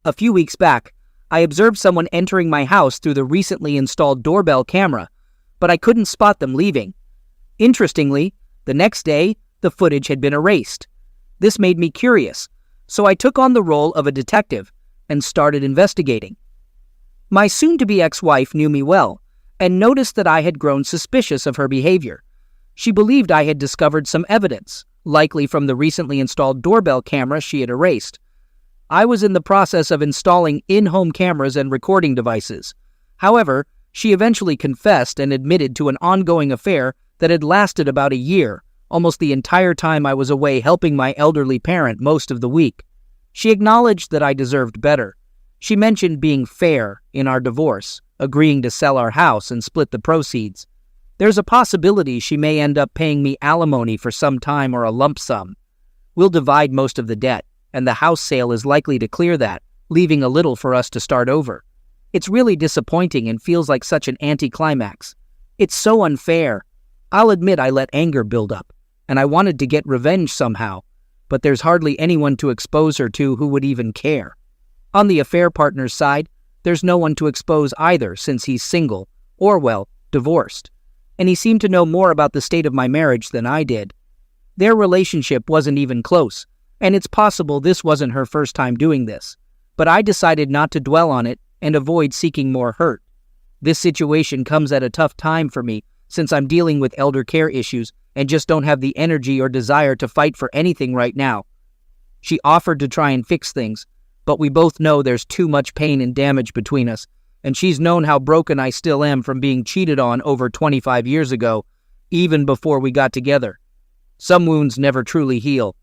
A few weeks back, I observed someone entering my house through the recently installed doorbell camera, but I couldn't spot them leaving. Interestingly, the next day, the footage had been erased. This made me curious, so I took on the role of a detective and started investigating. My soon-to-be ex-wife knew me well and noticed that I had grown suspicious of her behavior. She believed I had discovered some evidence, likely from the recently installed doorbell camera she had erased. I was in the process of installing in-home cameras and recording devices. However, she eventually confessed and admitted to an ongoing affair that had lasted about a year, almost the entire time I was away helping my elderly parent most of the week. She acknowledged that I deserved better. She mentioned being fair in our divorce, agreeing to sell our house and split the proceeds. There's a possibility she may end up paying me alimony for some time or a lump sum. We'll divide most of the debt, and the house sale is likely to clear that, leaving a little for us to start over. It's really disappointing and feels like such an anticlimax. It's so unfair. I'll admit I let anger build up, and I wanted to get revenge somehow, but there's hardly anyone to expose her to who would even care. On the affair partner's side, there's no one to expose either since he's single, or well, divorced. And he seemed to know more about the state of my marriage than I did. Their relationship wasn't even close, and it's possible this wasn't her first time doing this. But I decided not to dwell on it and avoid seeking more hurt. This situation comes at a tough time for me since I'm dealing with elder care issues and just don't have the energy or desire to fight for anything right now. She offered to try and fix things, but we both know there's too much pain and damage between us, and she's known how broken I still am from being cheated on over 25 years ago, even before we got together. Some wounds never truly heal.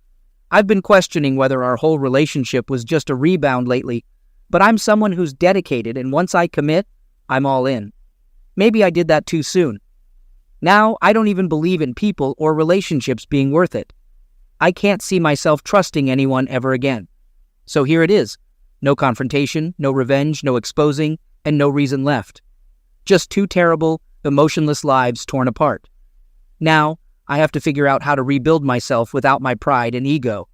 I've been questioning whether our whole relationship was just a rebound lately, but I'm someone who's dedicated, and once I commit, I'm all in. Maybe I did that too soon. Now, I don't even believe in people or relationships being worth it. I can't see myself trusting anyone ever again. So here it is. No confrontation, no revenge, no exposing, and no reason left. Just two terrible, emotionless lives torn apart. Now, I have to figure out how to rebuild myself without my pride and ego.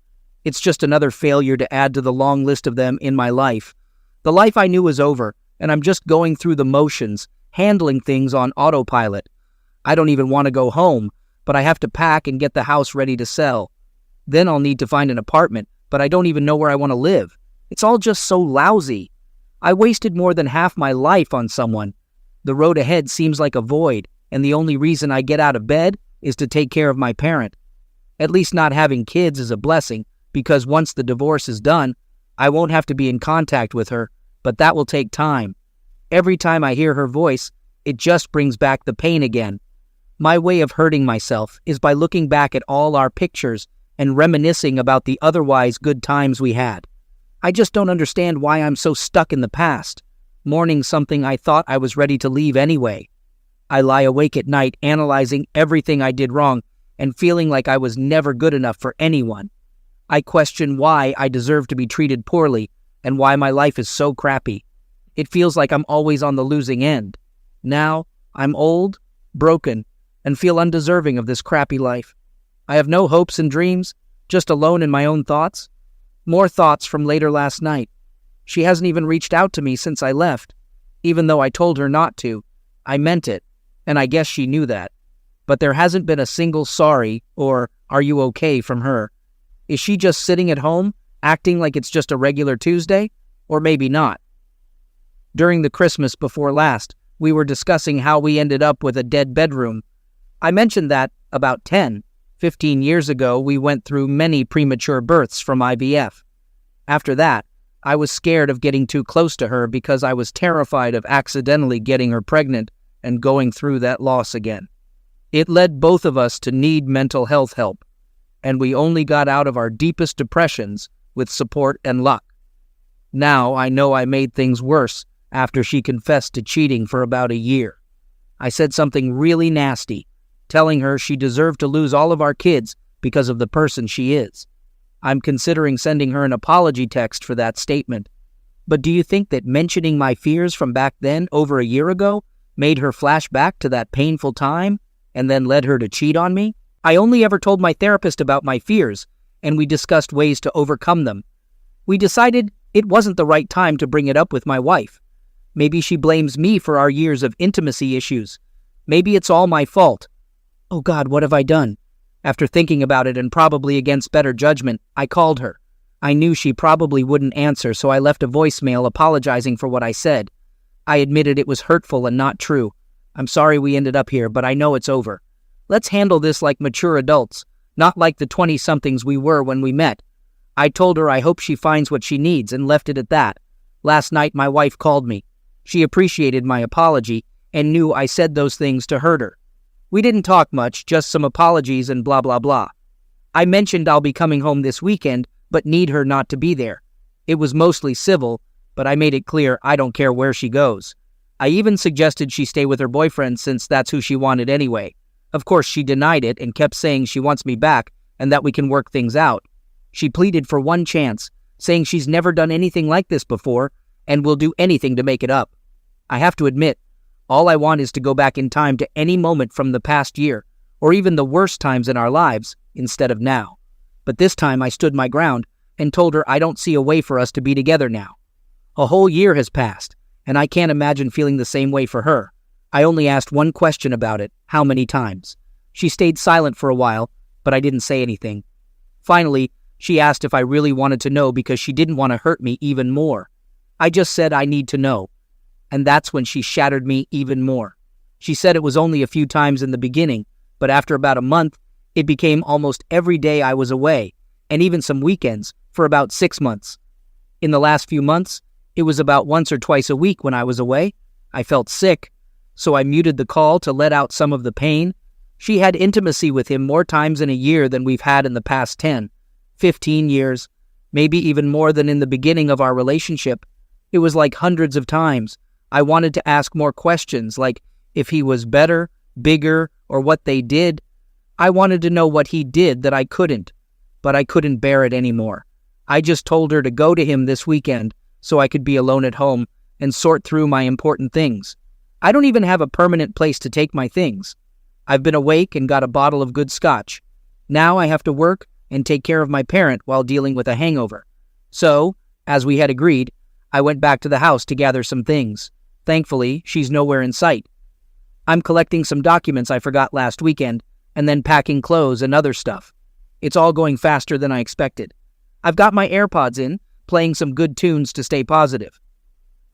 It's just another failure to add to the long list of them in my life. The life I knew was over, and I'm just going through the motions, handling things on autopilot. I don't even want to go home, but I have to pack and get the house ready to sell. Then I'll need to find an apartment, but I don't even know where I want to live. It's all just so lousy. I wasted more than half my life on someone. The road ahead seems like a void, and the only reason I get out of bed is to take care of my parent. At least not having kids is a blessing, because once the divorce is done, I won't have to be in contact with her, but that will take time. Every time I hear her voice, it just brings back the pain again. My way of hurting myself is by looking back at all our pictures and reminiscing about the otherwise good times we had. I just don't understand why I'm so stuck in the past, mourning something I thought I was ready to leave anyway. I lie awake at night analyzing everything I did wrong and feeling like I was never good enough for anyone. I question why I deserve to be treated poorly and why my life is so crappy. It feels like I'm always on the losing end. Now, I'm old, broken, and feel undeserving of this crappy life. I have no hopes and dreams, just alone in my own thoughts. More thoughts from later last night. She hasn't even reached out to me since I left. Even though I told her not to, I meant it, and I guess she knew that. But there hasn't been a single sorry or are you okay from her. Is she just sitting at home, acting like it's just a regular Tuesday? Or maybe not. During the Christmas before last, we were discussing how we ended up with a dead bedroom. I mentioned that about 15 years ago, we went through many premature births from IVF. After that, I was scared of getting too close to her because I was terrified of accidentally getting her pregnant and going through that loss again. It led both of us to need mental health help, and we only got out of our deepest depressions with support and luck. Now I know I made things worse after she confessed to cheating for about a year. I said something really nasty, telling her she deserved to lose all of our kids because of the person she is. I'm considering sending her an apology text for that statement. But do you think that mentioning my fears from back then, over a year ago, made her flash back to that painful time and then led her to cheat on me? I only ever told my therapist about my fears, and we discussed ways to overcome them. We decided It wasn't the right time to bring it up with my wife. Maybe she blames me for our years of intimacy issues. Maybe it's all my fault. Oh God, what have I done? After thinking about it and probably against better judgment, I called her. I knew she probably wouldn't answer, so I left a voicemail apologizing for what I said. I admitted it was hurtful and not true. I'm sorry we ended up here, but I know it's over. Let's handle this like mature adults, not like the 20-somethings we were when we met. I told her I hope she finds what she needs and left it at that. Last night my wife called me. She appreciated my apology and knew I said those things to hurt her. We didn't talk much, just some apologies and blah blah blah. I mentioned I'll be coming home this weekend, but need her not to be there. It was mostly civil, but I made it clear I don't care where she goes. I even suggested she stay with her boyfriend since that's who she wanted anyway. Of course, she denied it and kept saying she wants me back and that we can work things out. She pleaded for one chance, saying she's never done anything like this before and will do anything to make it up. I have to admit, all I want is to go back in time to any moment from the past year, or even the worst times in our lives, instead of now. But this time I stood my ground and told her I don't see a way for us to be together now. A whole year has passed, and I can't imagine feeling the same way for her. I only asked one question about it, how many times. She stayed silent for a while, but I didn't say anything. Finally, she asked if I really wanted to know because she didn't want to hurt me even more. I just said I need to know. And that's when she shattered me even more. She said it was only a few times in the beginning, but after about a month, it became almost every day I was away, and even some weekends, for about 6 months. In the last few months, it was about once or twice a week when I was away. I felt sick, so I muted the call to let out some of the pain. She had intimacy with him more times in a year than we've had in the past 10, 15 years, maybe even more than in the beginning of our relationship. It was like hundreds of times. I wanted to ask more questions, like if he was better, bigger, or what they did. I wanted to know what he did that I couldn't, but I couldn't bear it anymore. I just told her to go to him this weekend so I could be alone at home and sort through my important things. I don't even have a permanent place to take my things. I've been awake and got a bottle of good scotch. Now I have to work and take care of my parent while dealing with a hangover. So, as we had agreed, I went back to the house to gather some things. Thankfully, she's nowhere in sight. I'm collecting some documents I forgot last weekend, and then packing clothes and other stuff. It's all going faster than I expected. I've got my AirPods in, playing some good tunes to stay positive.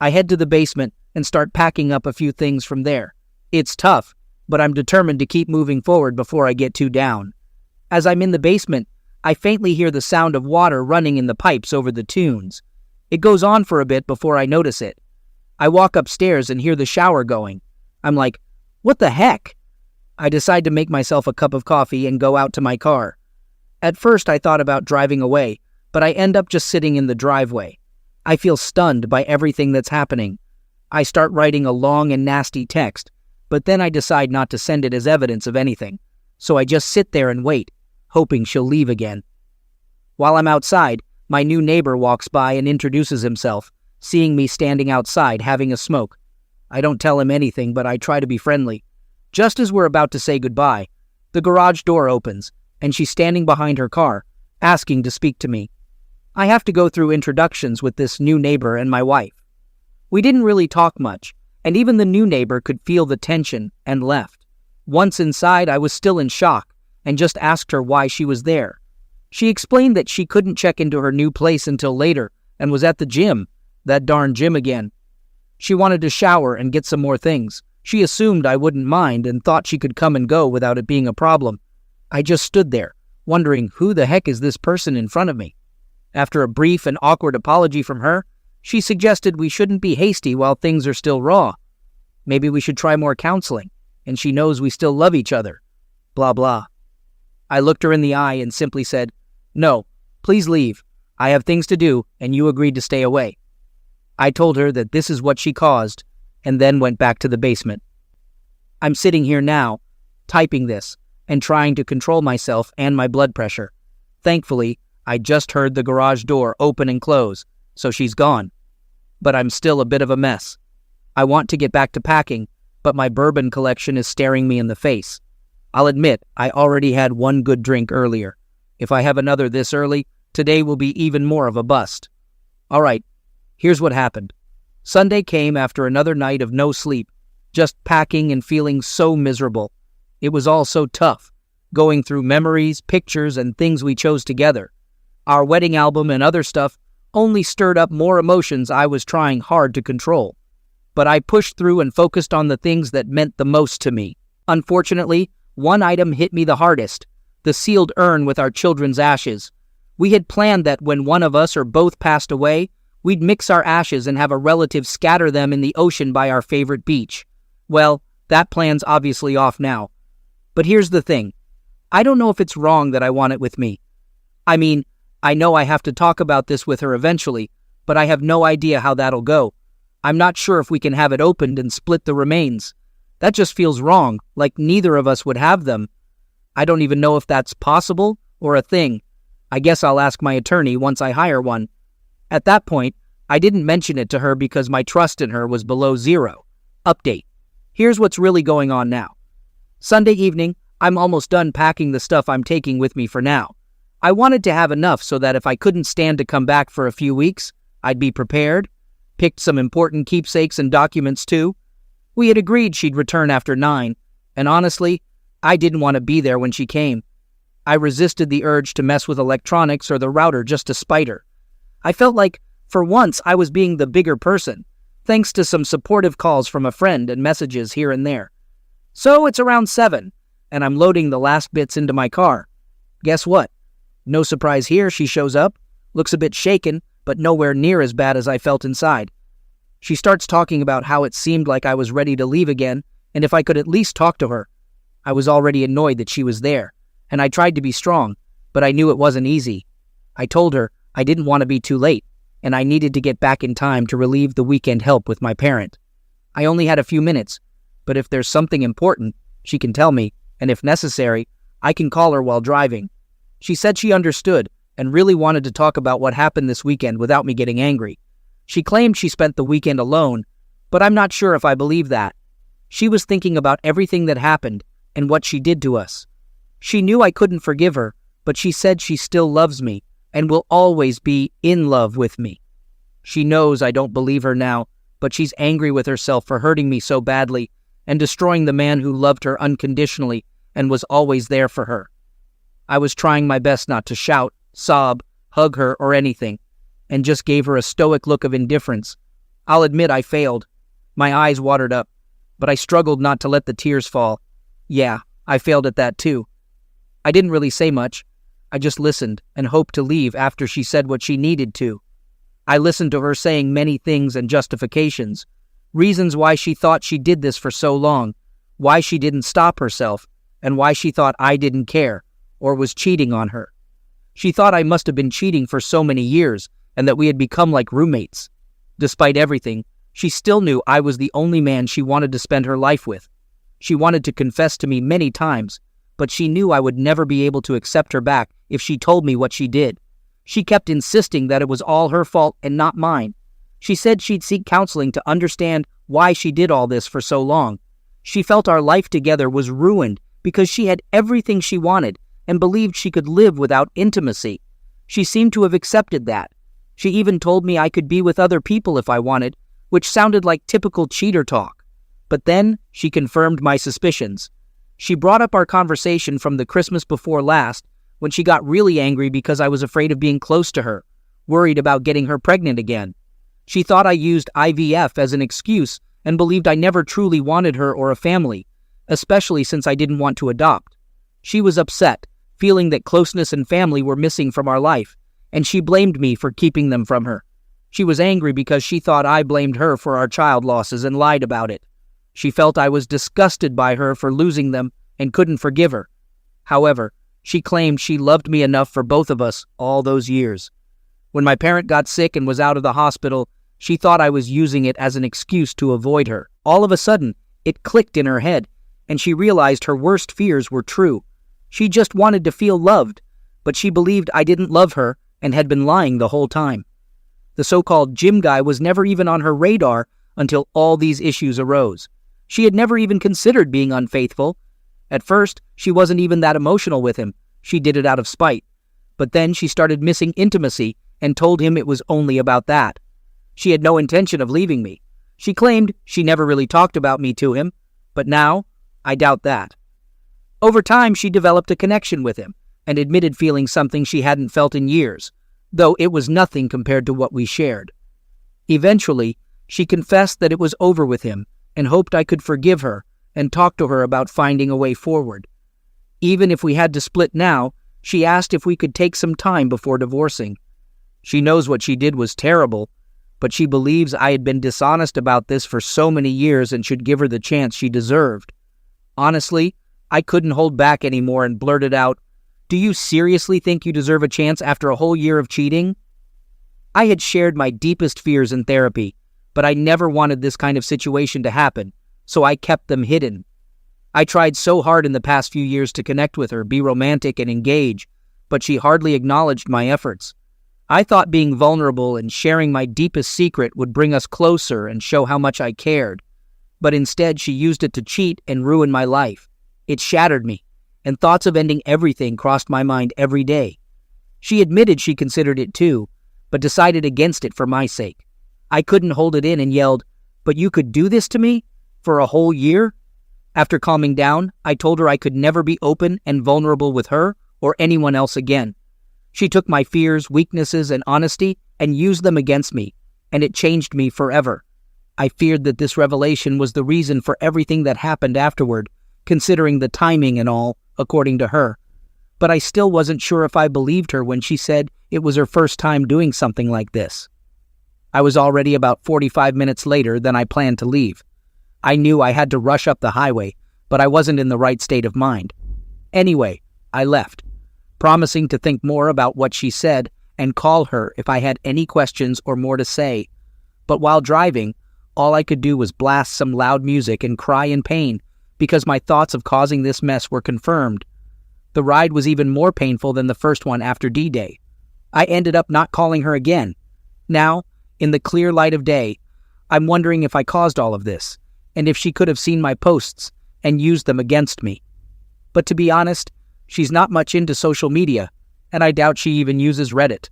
I head to the basement and start packing up a few things from there. It's tough, but I'm determined to keep moving forward before I get too down. As I'm in the basement, I faintly hear the sound of water running in the pipes over the tunes. It goes on for a bit before I notice it. I walk upstairs and hear the shower going. I'm like, what the heck? I decide to make myself a cup of coffee and go out to my car. At first I thought about driving away, but I end up just sitting in the driveway. I feel stunned by everything that's happening. I start writing a long and nasty text, but then I decide not to send it as evidence of anything. So I just sit there and wait, hoping she'll leave again. While I'm outside, my new neighbor walks by and introduces himself, seeing me standing outside having a smoke. I don't tell him anything, but I try to be friendly. Just as we're about to say goodbye, the garage door opens, and she's standing behind her car, asking to speak to me. I have to go through introductions with this new neighbor and my wife. We didn't really talk much, and even the new neighbor could feel the tension and left. Once inside, I was still in shock and just asked her why she was there. She explained that she couldn't check into her new place until later and was at the gym. That darn gym again. She wanted to shower and get some more things. She assumed I wouldn't mind and thought she could come and go without it being a problem. I just stood there, wondering who the heck is this person in front of me. After a brief and awkward apology from her, she suggested we shouldn't be hasty while things are still raw. Maybe we should try more counseling, and she knows we still love each other. Blah blah. I looked her in the eye and simply said, "No, please leave. I have things to do, and you agreed to stay away." I told her that this is what she caused, and then went back to the basement. I'm sitting here now, typing this, and trying to control myself and my blood pressure. Thankfully, I just heard the garage door open and close, so she's gone. But I'm still a bit of a mess. I want to get back to packing, but my bourbon collection is staring me in the face. I'll admit, I already had one good drink earlier. If I have another this early, today will be even more of a bust. All right, Here's what happened. Sunday came after another night of no sleep, just packing and feeling so miserable. It was all so tough, going through memories, pictures, and things we chose together. Our wedding album and other stuff only stirred up more emotions I was trying hard to control. But I pushed through and focused on the things that meant the most to me. Unfortunately, one item hit me the hardest, the sealed urn with our children's ashes. We had planned that when one of us or both passed away, we'd mix our ashes and have a relative scatter them in the ocean by our favorite beach. Well, that plan's obviously off now. But here's the thing. I don't know if it's wrong that I want it with me. I mean, I know I have to talk about this with her eventually, but I have no idea how that'll go. I'm not sure if we can have it opened and split the remains. That just feels wrong, like neither of us would have them. I don't even know if that's possible or a thing. I guess I'll ask my attorney once I hire one. At that point, I didn't mention it to her because my trust in her was below zero. Update. Here's what's really going on now. Sunday evening, I'm almost done packing the stuff I'm taking with me for now. I wanted to have enough so that if I couldn't stand to come back for a few weeks, I'd be prepared. Picked some important keepsakes and documents too. We had agreed she'd return after 9, and honestly, I didn't want to be there when she came. I resisted the urge to mess with electronics or the router just to spite her. I felt like, for once, I was being the bigger person, thanks to some supportive calls from a friend and messages here and there. So it's around 7, and I'm loading the last bits into my car. Guess what? No surprise here, she shows up, looks a bit shaken, but nowhere near as bad as I felt inside. She starts talking about how it seemed like I was ready to leave again, and if I could at least talk to her. I was already annoyed that she was there, and I tried to be strong, but I knew it wasn't easy. I told her I didn't want to be too late, and I needed to get back in time to relieve the weekend help with my parent. I only had a few minutes, but if there's something important, she can tell me, and if necessary, I can call her while driving. She said she understood and really wanted to talk about what happened this weekend without me getting angry. She claimed she spent the weekend alone, but I'm not sure if I believe that. She was thinking about everything that happened and what she did to us. She knew I couldn't forgive her, but she said she still loves me and will always be in love with me. She knows I don't believe her now, but she's angry with herself for hurting me so badly and destroying the man who loved her unconditionally and was always there for her. I was trying my best not to shout, sob, hug her, or anything, and just gave her a stoic look of indifference. I'll admit I failed. My eyes watered up, but I struggled not to let the tears fall. Yeah, I failed at that too. I didn't really say much. I just listened and hoped to leave after she said what she needed to. I listened to her saying many things and justifications, reasons why she thought she did this for so long, why she didn't stop herself, and why she thought I didn't care or was cheating on her. She thought I must have been cheating for so many years and that we had become like roommates. Despite everything, she still knew I was the only man she wanted to spend her life with. She wanted to confess to me many times, but she knew I would never be able to accept her back if she told me what she did. She kept insisting that it was all her fault and not mine. She said she'd seek counseling to understand why she did all this for so long. She felt our life together was ruined because she had everything she wanted and believed she could live without intimacy. She seemed to have accepted that. She even told me I could be with other people if I wanted, which sounded like typical cheater talk. But then she confirmed my suspicions. She brought up our conversation from the Christmas before last when she got really angry because I was afraid of being close to her, worried about getting her pregnant again. She thought I used IVF as an excuse and believed I never truly wanted her or a family, especially since I didn't want to adopt. She was upset, feeling that closeness and family were missing from our life, and she blamed me for keeping them from her. She was angry because she thought I blamed her for our child losses and lied about it. She felt I was disgusted by her for losing them and couldn't forgive her. However, she claimed she loved me enough for both of us all those years. When my parent got sick and was out of the hospital, she thought I was using it as an excuse to avoid her. All of a sudden, it clicked in her head, and she realized her worst fears were true. She just wanted to feel loved, but she believed I didn't love her and had been lying the whole time. The so-called gym guy was never even on her radar until all these issues arose. She had never even considered being unfaithful. At first, she wasn't even that emotional with him. She did it out of spite. But then she started missing intimacy and told him it was only about that. She had no intention of leaving me. She claimed she never really talked about me to him, but now, I doubt that. Over time, she developed a connection with him and admitted feeling something she hadn't felt in years, though it was nothing compared to what we shared. Eventually, she confessed that it was over with him and hoped I could forgive her and talk to her about finding a way forward. Even if we had to split now, she asked if we could take some time before divorcing. She knows what she did was terrible, but she believes I had been dishonest about this for so many years and should give her the chance she deserved. Honestly, I couldn't hold back anymore and blurted out, "Do you seriously think you deserve a chance after a whole year of cheating?" I had shared my deepest fears in therapy, but I never wanted this kind of situation to happen, so I kept them hidden. I tried so hard in the past few years to connect with her, be romantic and engage, but she hardly acknowledged my efforts. I thought being vulnerable and sharing my deepest secret would bring us closer and show how much I cared, but instead she used it to cheat and ruin my life. It shattered me, and thoughts of ending everything crossed my mind every day. She admitted she considered it too, but decided against it for my sake. I couldn't hold it in and yelled, "But you could do this to me? For a whole year?" After calming down, I told her I could never be open and vulnerable with her or anyone else again. She took my fears, weaknesses, and honesty and used them against me, and it changed me forever. I feared that this revelation was the reason for everything that happened afterward, considering the timing and all, according to her. But I still wasn't sure if I believed her when she said it was her first time doing something like this. I was already about 45 minutes later than I planned to leave. I knew I had to rush up the highway, but I wasn't in the right state of mind. Anyway, I left, promising to think more about what she said and call her if I had any questions or more to say. But while driving, all I could do was blast some loud music and cry in pain because my thoughts of causing this mess were confirmed. The ride was even more painful than the first one after D-Day. I ended up not calling her again. Now, in the clear light of day, I'm wondering if I caused all of this, and if she could have seen my posts and used them against me. But to be honest, she's not much into social media, and I doubt she even uses Reddit.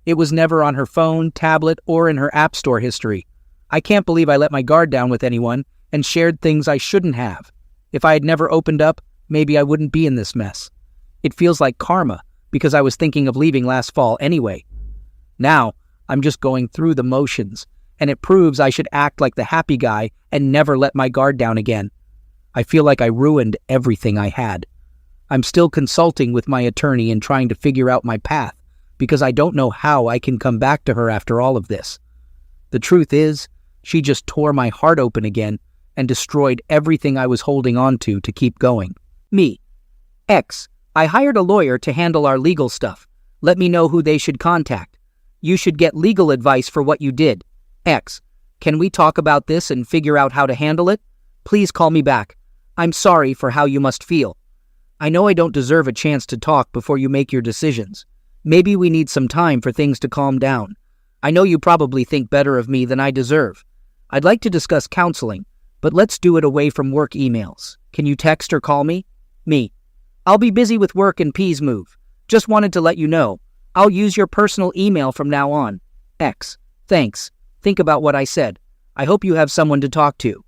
It was never on her phone, tablet, or in her App Store history. I can't believe I let my guard down with anyone and shared things I shouldn't have. If I had never opened up, maybe I wouldn't be in this mess. It feels like karma, because I was thinking of leaving last fall anyway. Now, I'm just going through the motions, and it proves I should act like the happy guy and never let my guard down again. I feel like I ruined everything I had. I'm still consulting with my attorney and trying to figure out my path, because I don't know how I can come back to her after all of this. The truth is, she just tore my heart open again and destroyed everything I was holding on to keep going. Me. X. I hired a lawyer to handle our legal stuff. Let me know who they should contact. You should get legal advice for what you did. X. Can we talk about this and figure out how to handle it? Please call me back. I'm sorry for how you must feel. I know I don't deserve a chance to talk before you make your decisions. Maybe we need some time for things to calm down. I know you probably think better of me than I deserve. I'd like to discuss counseling, but let's do it away from work emails. Can you text or call me? Me. I'll be busy with work and P's move. Just wanted to let you know. I'll use your personal email from now on. X. Thanks. Think about what I said. I hope you have someone to talk to.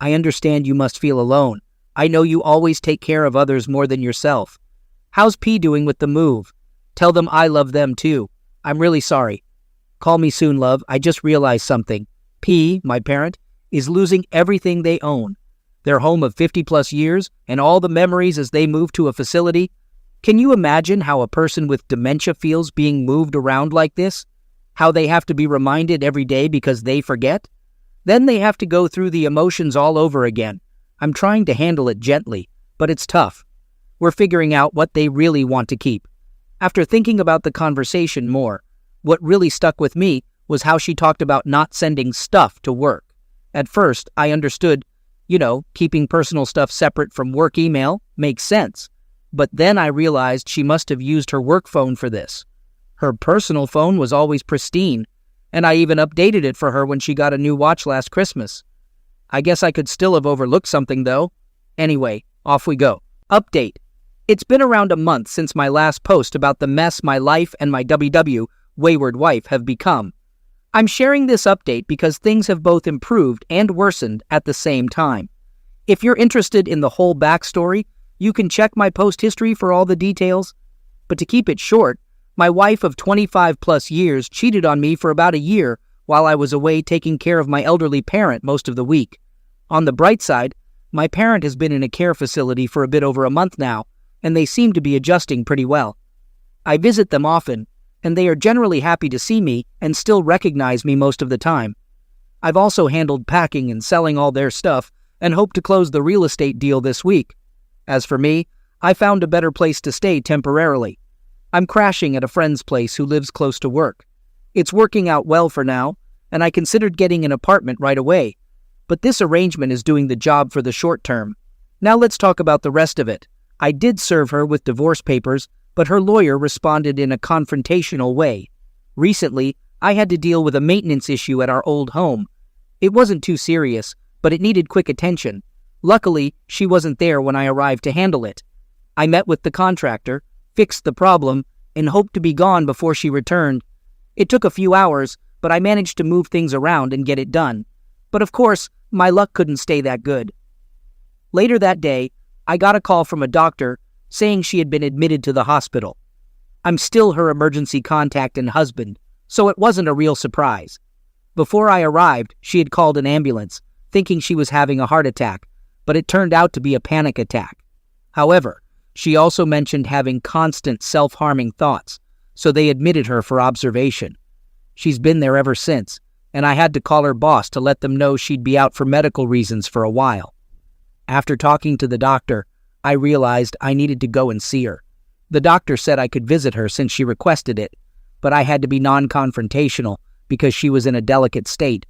I understand you must feel alone. I know you always take care of others more than yourself. How's P doing with the move? Tell them I love them too. I'm really sorry. Call me soon, love. I just realized something. P, my parent, is losing everything they own. Their home of 50-plus years and all the memories as they move to a facility. Can you imagine how a person with dementia feels being moved around like this? How they have to be reminded every day because they forget? Then they have to go through the emotions all over again. I'm trying to handle it gently, but it's tough. We're figuring out what they really want to keep. After thinking about the conversation more, what really stuck with me was how she talked about not sending stuff to work. At first, I understood, keeping personal stuff separate from work email makes sense. But then I realized she must have used her work phone for this. Her personal phone was always pristine, and I even updated it for her when she got a new watch last Christmas. I guess I could still have overlooked something, though. Anyway, off we go. Update. It's been around a month since my last post about the mess my life and my WW, wayward wife, have become. I'm sharing this update because things have both improved and worsened at the same time. If you're interested in the whole backstory, you can check my post history for all the details. But to keep it short, my wife of 25 plus years cheated on me for about a year while I was away taking care of my elderly parent most of the week. On the bright side, my parent has been in a care facility for a bit over a month now, and they seem to be adjusting pretty well. I visit them often, and they are generally happy to see me and still recognize me most of the time. I've also handled packing and selling all their stuff and hope to close the real estate deal this week. As for me, I found a better place to stay temporarily. I'm crashing at a friend's place who lives close to work. It's working out well for now, and I considered getting an apartment right away, but this arrangement is doing the job for the short term. Now let's talk about the rest of it. I did serve her with divorce papers, but her lawyer responded in a confrontational way. Recently, I had to deal with a maintenance issue at our old home. It wasn't too serious, but it needed quick attention. Luckily, she wasn't there when I arrived to handle it. I met with the contractor, fixed the problem, and hoped to be gone before she returned. It took a few hours, but I managed to move things around and get it done. But of course, my luck couldn't stay that good. Later that day, I got a call from a doctor saying she had been admitted to the hospital. I'm still her emergency contact and husband, so it wasn't a real surprise. Before I arrived, she had called an ambulance, thinking she was having a heart attack, but it turned out to be a panic attack. However, she also mentioned having constant self-harming thoughts, so they admitted her for observation. She's been there ever since, and I had to call her boss to let them know she'd be out for medical reasons for a while. After talking to the doctor, I realized I needed to go and see her. The doctor said I could visit her since she requested it, but I had to be non-confrontational because she was in a delicate state.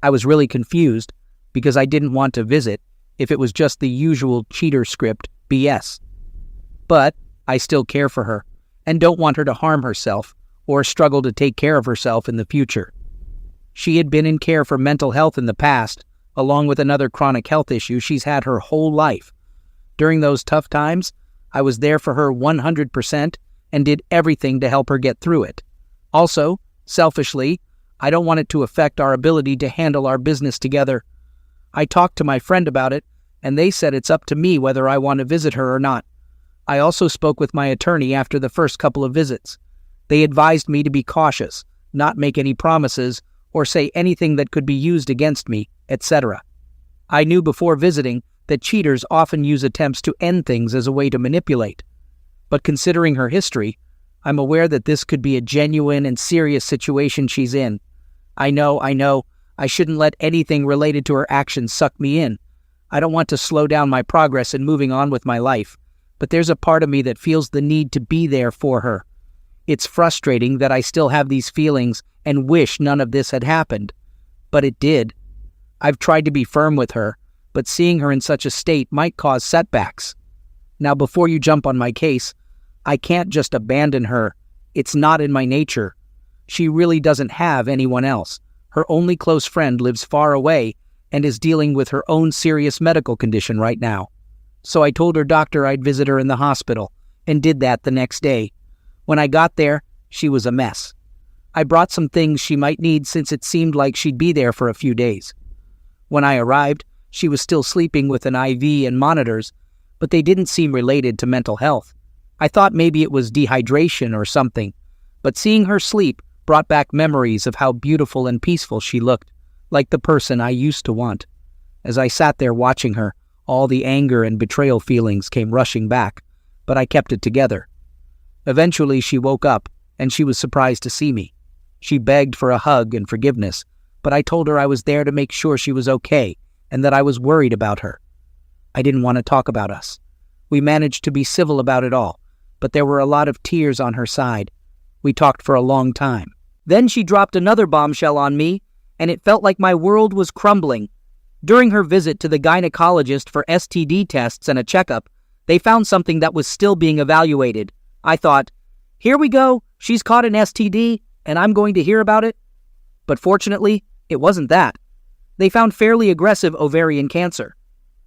I was really confused because I didn't want to visit if it was just the usual cheater script BS. But I still care for her and don't want her to harm herself or struggle to take care of herself in the future. She had been in care for mental health in the past, along with another chronic health issue she's had her whole life. During those tough times, I was there for her 100% and did everything to help her get through it. Also, selfishly, I don't want it to affect our ability to handle our business together. I talked to my friend about it, and they said it's up to me whether I want to visit her or not. I also spoke with my attorney after the first couple of visits. They advised me to be cautious, not make any promises, or say anything that could be used against me, etc. I knew before visiting that cheaters often use attempts to end things as a way to manipulate. But considering her history, I'm aware that this could be a genuine and serious situation she's in. I know, I shouldn't let anything related to her actions suck me in. I don't want to slow down my progress in moving on with my life, but there's a part of me that feels the need to be there for her. It's frustrating that I still have these feelings and wish none of this had happened, but it did. I've tried to be firm with her, but seeing her in such a state might cause setbacks. Now, before you jump on my case, I can't just abandon her. It's not in my nature. She really doesn't have anyone else. Her only close friend lives far away and is dealing with her own serious medical condition right now. So I told her doctor I'd visit her in the hospital, and did that the next day. When I got there, she was a mess. I brought some things she might need since it seemed like she'd be there for a few days. When I arrived, she was still sleeping with an IV and monitors, but they didn't seem related to mental health. I thought maybe it was dehydration or something, but seeing her sleep brought back memories of how beautiful and peaceful she looked, like the person I used to want. As I sat there watching her, all the anger and betrayal feelings came rushing back, but I kept it together. Eventually she woke up, and she was surprised to see me. She begged for a hug and forgiveness, but I told her I was there to make sure she was okay, and that I was worried about her. I didn't want to talk about us. We managed to be civil about it all, but there were a lot of tears on her side. We talked for a long time. Then she dropped another bombshell on me, and it felt like my world was crumbling. During her visit to the gynecologist for STD tests and a checkup, they found something that was still being evaluated. I thought, here we go, she's caught an STD, and I'm going to hear about it. But fortunately, it wasn't that. They found fairly aggressive ovarian cancer.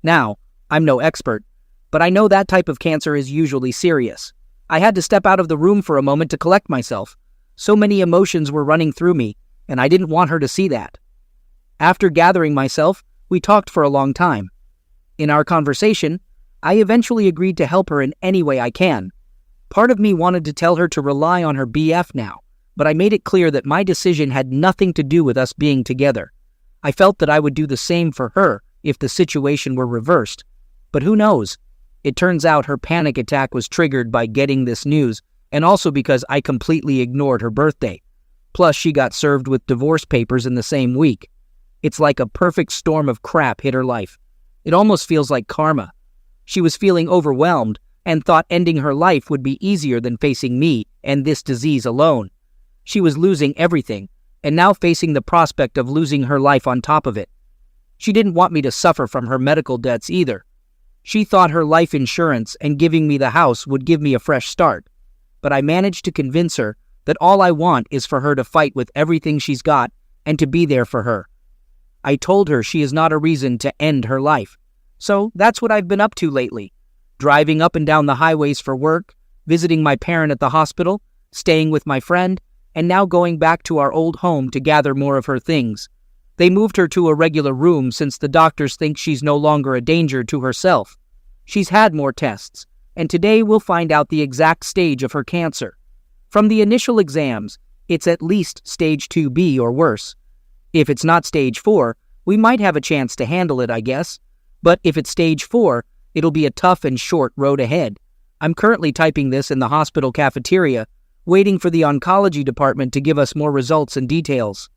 Now, I'm no expert, but I know that type of cancer is usually serious. I had to step out of the room for a moment to collect myself. So many emotions were running through me. and I didn't want her to see that. After gathering myself, we talked for a long time. In our conversation, I eventually agreed to help her in any way I can. Part of me wanted to tell her to rely on her BF now, but I made it clear that my decision had nothing to do with us being together. I felt that I would do the same for her if the situation were reversed. But who knows? It turns out her panic attack was triggered by getting this news, and also because I completely ignored her birthday. Plus, she got served with divorce papers in the same week. It's like a perfect storm of crap hit her life. It almost feels like karma. She was feeling overwhelmed and thought ending her life would be easier than facing me and this disease alone. She was losing everything, and now facing the prospect of losing her life on top of it. She didn't want me to suffer from her medical debts either. She thought her life insurance and giving me the house would give me a fresh start. But I managed to convince her that all I want is for her to fight with everything she's got and to be there for her. I told her she is not a reason to end her life. So that's what I've been up to lately. Driving up and down the highways for work, visiting my parent at the hospital, staying with my friend, and now going back to our old home to gather more of her things. They moved her to a regular room since the doctors think she's no longer a danger to herself. She's had more tests, and today we'll find out the exact stage of her cancer. From the initial exams, it's at least stage 2B or worse. If it's not stage 4, we might have a chance to handle it, I guess. But if it's stage 4, it'll be a tough and short road ahead. I'm currently typing this in the hospital cafeteria, waiting for the oncology department to give us more results and details.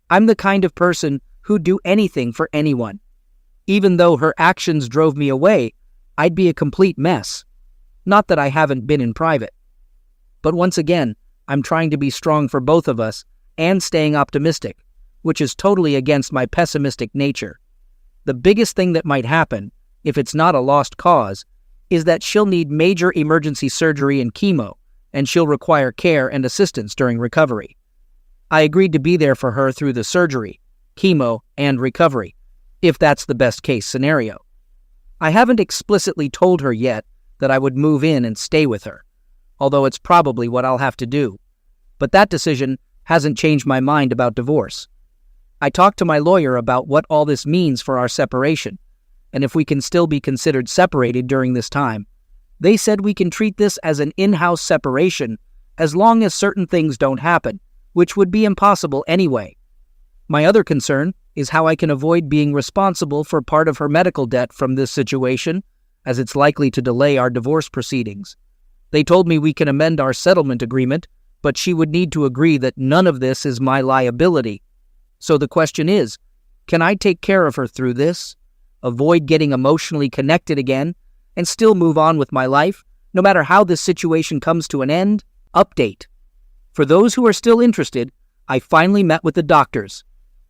I'm the kind of person who'd do anything for anyone. Even though her actions drove me away, I'd be a complete mess. Not that I haven't been in private. But once again, I'm trying to be strong for both of us and staying optimistic, which is totally against my pessimistic nature. The biggest thing that might happen, if it's not a lost cause, is that she'll need major emergency surgery and chemo, and she'll require care and assistance during recovery. I agreed to be there for her through the surgery, chemo, and recovery, if that's the best case scenario. I haven't explicitly told her yet that I would move in and stay with her, although it's probably what I'll have to do. But that decision hasn't changed my mind about divorce. I talked to my lawyer about what all this means for our separation, and if we can still be considered separated during this time. They said we can treat this as an in-house separation as long as certain things don't happen, which would be impossible anyway. My other concern is how I can avoid being responsible for part of her medical debt from this situation, as it's likely to delay our divorce proceedings. They told me we can amend our settlement agreement, but she would need to agree that none of this is my liability. So the question is, can I take care of her through this, avoid getting emotionally connected again, and still move on with my life, no matter how this situation comes to an end? Update. For those who are still interested, I finally met with the doctors.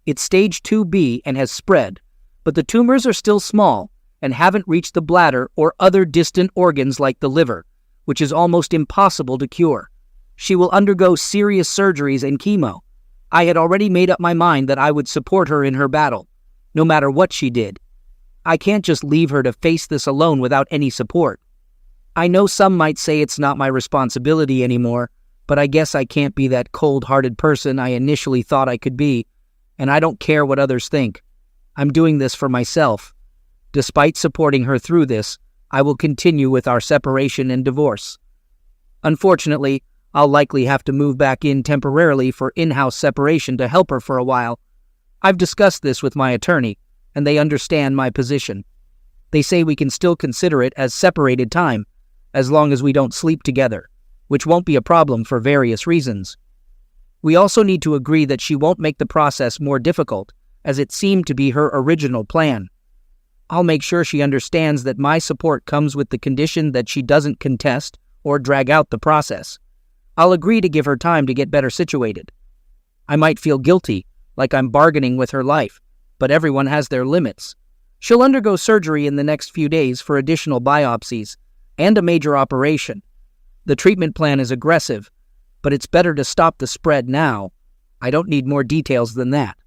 It's stage 2B and has spread, but the tumors are still small and haven't reached the bladder or other distant organs like the liver, which is almost impossible to cure. She will undergo serious surgeries and chemo. I had already made up my mind that I would support her in her battle, no matter what she did. I can't just leave her to face this alone without any support. I know some might say it's not my responsibility anymore, but I guess I can't be that cold-hearted person I initially thought I could be, and I don't care what others think. I'm doing this for myself. Despite supporting her through this, I will continue with our separation and divorce. Unfortunately, I'll likely have to move back in temporarily for in-house separation to help her for a while. I've discussed this with my attorney, and they understand my position. They say we can still consider it as separated time, as long as we don't sleep together, which won't be a problem for various reasons. We also need to agree that she won't make the process more difficult, as it seemed to be her original plan. I'll make sure she understands that my support comes with the condition that she doesn't contest or drag out the process. I'll agree to give her time to get better situated. I might feel guilty, like I'm bargaining with her life, but everyone has their limits. She'll undergo surgery in the next few days for additional biopsies and a major operation. The treatment plan is aggressive, but it's better to stop the spread now. I don't need more details than that.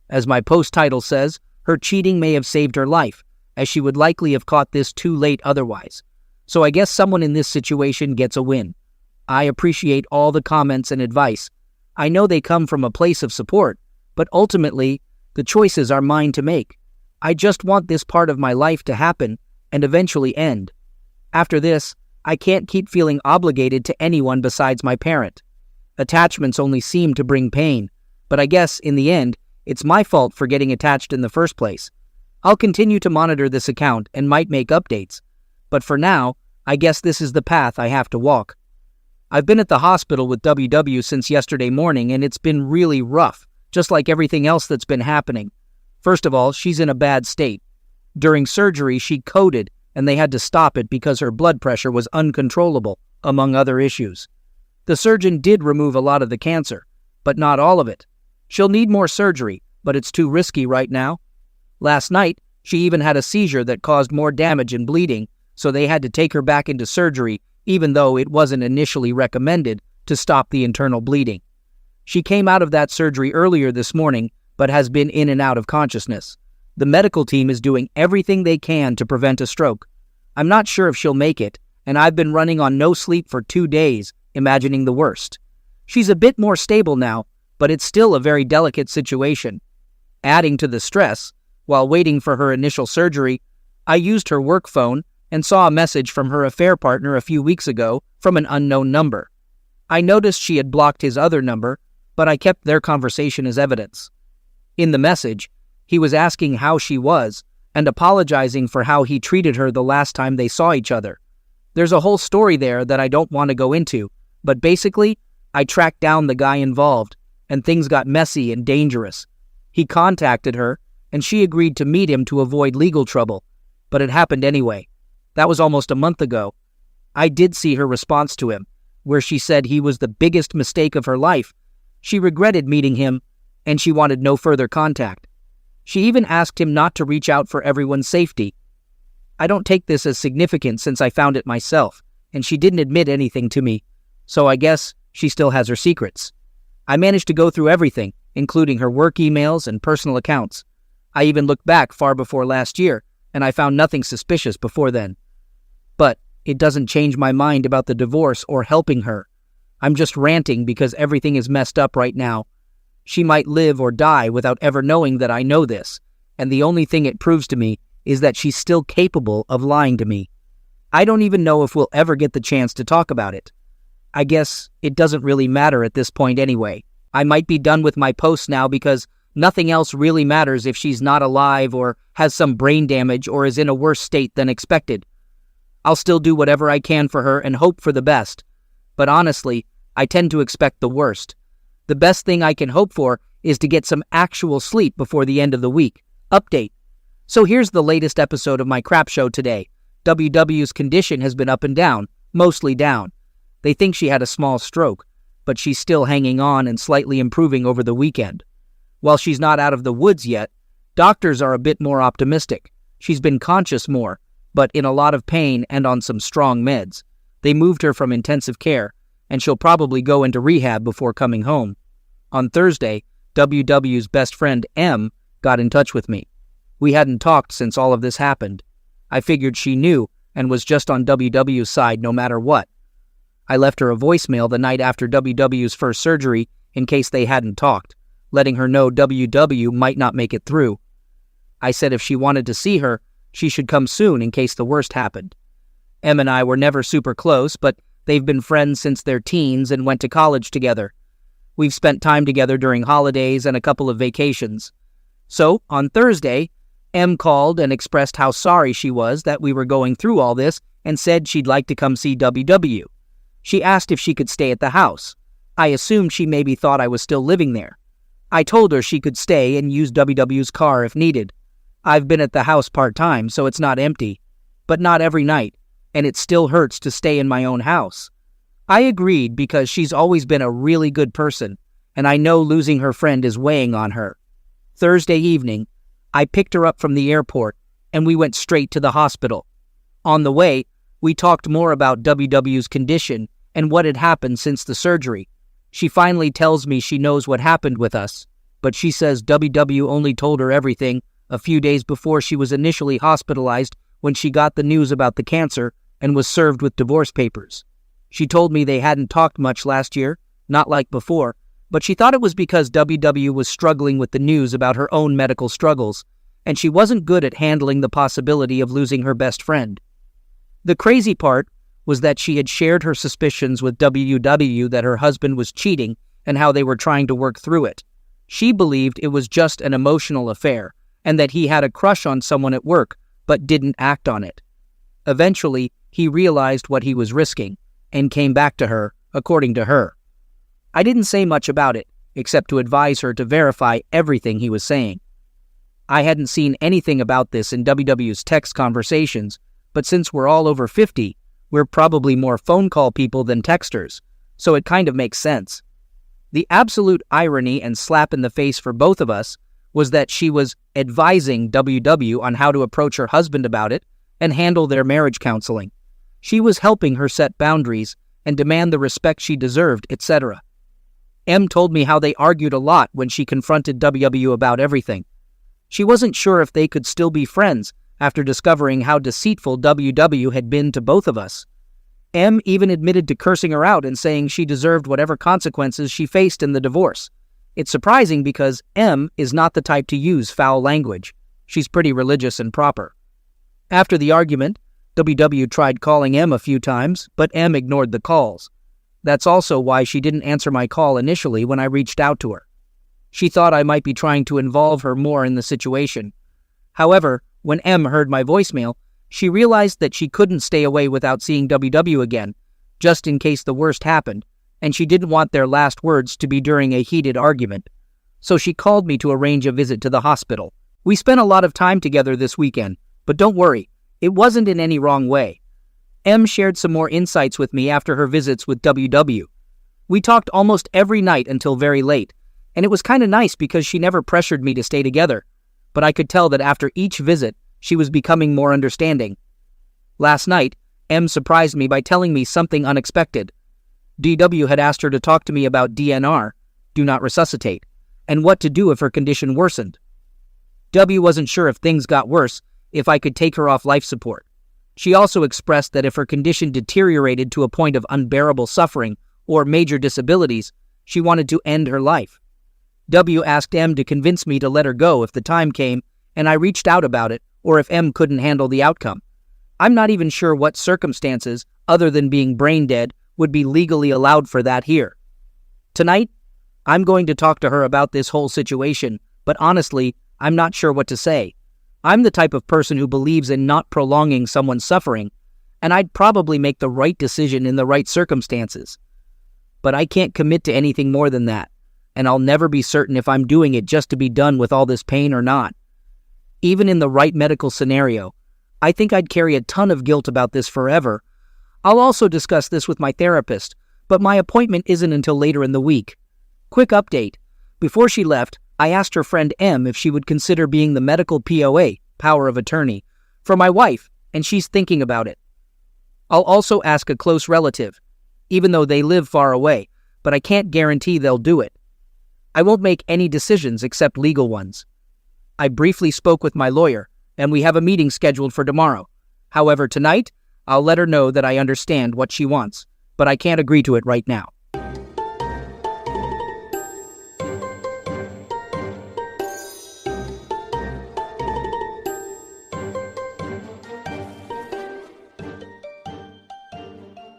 As my post title says, her cheating may have saved her life, as she would likely have caught this too late otherwise. So I guess someone in this situation gets a win. I appreciate all the comments and advice. I know they come from a place of support, But ultimately, the choices are mine to make. I just want this part of my life to happen and eventually end. After this, I can't keep feeling obligated to anyone besides my parent. Attachments only seem to bring pain, but I guess, in the end, it's my fault for getting attached in the first place. I'll continue to monitor this account and might make updates, but for now, I guess this is the path I have to walk. I've been at the hospital with WW since yesterday morning, and it's been really rough, just like everything else that's been happening. First of all, she's in a bad state. During surgery, she coded, and they had to stop it because her blood pressure was uncontrollable, among other issues. The surgeon did remove a lot of the cancer, but not all of it. She'll need more surgery, but it's too risky right now. Last night, she even had a seizure that caused more damage and bleeding, so they had to take her back into surgery, even though it wasn't initially recommended to stop the internal bleeding. She came out of that surgery earlier this morning, but has been in and out of consciousness. The medical team is doing everything they can to prevent a stroke. I'm not sure if she'll make it, and I've been running on no sleep for 2 days, imagining the worst. She's a bit more stable now, but it's still a very delicate situation. Adding to the stress, while waiting for her initial surgery, I used her work phone and saw a message from her affair partner a few weeks ago from an unknown number. I noticed she had blocked his other number, but I kept their conversation as evidence. In the message, he was asking how she was and apologizing for how he treated her the last time they saw each other. There's a whole story there that I don't want to go into, but basically, I tracked down the guy involved, and things got messy and dangerous. He contacted her, and she agreed to meet him to avoid legal trouble, but it happened anyway. That was almost a month ago. I did see her response to him, where she said he was the biggest mistake of her life. She regretted meeting him, and she wanted no further contact. She even asked him not to reach out for everyone's safety. I don't take this as significant since I found it myself, and she didn't admit anything to me, so I guess she still has her secrets. I managed to go through everything, including her work emails and personal accounts. I even looked back far before last year, and I found nothing suspicious before then. But it doesn't change my mind about the divorce or helping her. I'm just ranting because everything is messed up right now. She might live or die without ever knowing that I know this, and the only thing it proves to me is that she's still capable of lying to me. I don't even know if we'll ever get the chance to talk about it. I guess it doesn't really matter at this point anyway. I might be done with my posts now because nothing else really matters if she's not alive or has some brain damage or is in a worse state than expected. I'll still do whatever I can for her and hope for the best. But honestly, I tend to expect the worst. The best thing I can hope for is to get some actual sleep before the end of the week. Update. So here's the latest episode of my crap show today. WW's condition has been up and down, mostly down. They think she had a small stroke, but she's still hanging on and slightly improving over the weekend. While she's not out of the woods yet, doctors are a bit more optimistic. She's been conscious more, but in a lot of pain and on some strong meds. They moved her from intensive care, and she'll probably go into rehab before coming home. On Thursday, WW's best friend M got in touch with me. We hadn't talked since all of this happened. I figured she knew and was just on WW's side no matter what. I left her a voicemail the night after WW's first surgery in case they hadn't talked, letting her know WW might not make it through. I said if she wanted to see her, she should come soon in case the worst happened. Em and I were never super close, but they've been friends since their teens and went to college together. We've spent time together during holidays and a couple of vacations. So, on Thursday, Em called and expressed how sorry she was that we were going through all this and said she'd like to come see WW. She asked if she could stay at the house. I assumed she maybe thought I was still living there. I told her she could stay and use WW's car if needed. I've been at the house part-time, so it's not empty, but not every night, and it still hurts to stay in my own house. I agreed because she's always been a really good person, and I know losing her friend is weighing on her. Thursday evening, I picked her up from the airport, and we went straight to the hospital. On the way, we talked more about WW's condition and what had happened since the surgery. She finally tells me she knows what happened with us, but she says WW only told her everything a few days before she was initially hospitalized when she got the news about the cancer and was served with divorce papers. She told me they hadn't talked much last year, not like before, but she thought it was because WW was struggling with the news about her own medical struggles, and she wasn't good at handling the possibility of losing her best friend. The crazy part was that she had shared her suspicions with WW that her husband was cheating and how they were trying to work through it. She believed it was just an emotional affair and that he had a crush on someone at work but didn't act on it. Eventually, he realized what he was risking and came back to her, according to her. I didn't say much about it, except to advise her to verify everything he was saying. I hadn't seen anything about this in WW's text conversations, but since we're all over 50, we're probably more phone call people than texters, so it kind of makes sense. The absolute irony and slap in the face for both of us was that she was advising WW on how to approach her husband about it and handle their marriage counseling. She was helping her set boundaries and demand the respect she deserved, etc. M told me how they argued a lot when she confronted WW about everything. She wasn't sure if they could still be friends after discovering how deceitful WW had been to both of us. M even admitted to cursing her out and saying she deserved whatever consequences she faced in the divorce. It's surprising because M is not the type to use foul language. She's pretty religious and proper. After the argument, WW tried calling M a few times, but M ignored the calls. That's also why she didn't answer my call initially when I reached out to her. She thought I might be trying to involve her more in the situation. However, when M heard my voicemail, she realized that she couldn't stay away without seeing WW again, just in case the worst happened, and she didn't want their last words to be during a heated argument. So she called me to arrange a visit to the hospital. We spent a lot of time together this weekend, but don't worry, it wasn't in any wrong way. M shared some more insights with me after her visits with WW. We talked almost every night until very late, and it was kind of nice because she never pressured me to stay together, but I could tell that after each visit, she was becoming more understanding. Last night, M surprised me by telling me something unexpected. DW had asked her to talk to me about DNR, do not resuscitate, and what to do if her condition worsened. W wasn't sure if things got worse, if I could take her off life support. She also expressed that if her condition deteriorated to a point of unbearable suffering or major disabilities, she wanted to end her life. W asked M to convince me to let her go if the time came, and I reached out about it, or if M couldn't handle the outcome. I'm not even sure what circumstances, other than being brain dead, would be legally allowed for that here. Tonight, I'm going to talk to her about this whole situation, but honestly, I'm not sure what to say. I'm the type of person who believes in not prolonging someone's suffering, and I'd probably make the right decision in the right circumstances. But I can't commit to anything more than that, and I'll never be certain if I'm doing it just to be done with all this pain or not. Even in the right medical scenario, I think I'd carry a ton of guilt about this forever. I'll also discuss this with my therapist, but my appointment isn't until later in the week. Quick update. Before she left, I asked her friend M if she would consider being the medical POA, power of attorney, for my wife, and she's thinking about it. I'll also ask a close relative, even though they live far away, but I can't guarantee they'll do it. I won't make any decisions except legal ones. I briefly spoke with my lawyer, and we have a meeting scheduled for tomorrow. However, tonight, I'll let her know that I understand what she wants, but I can't agree to it right now.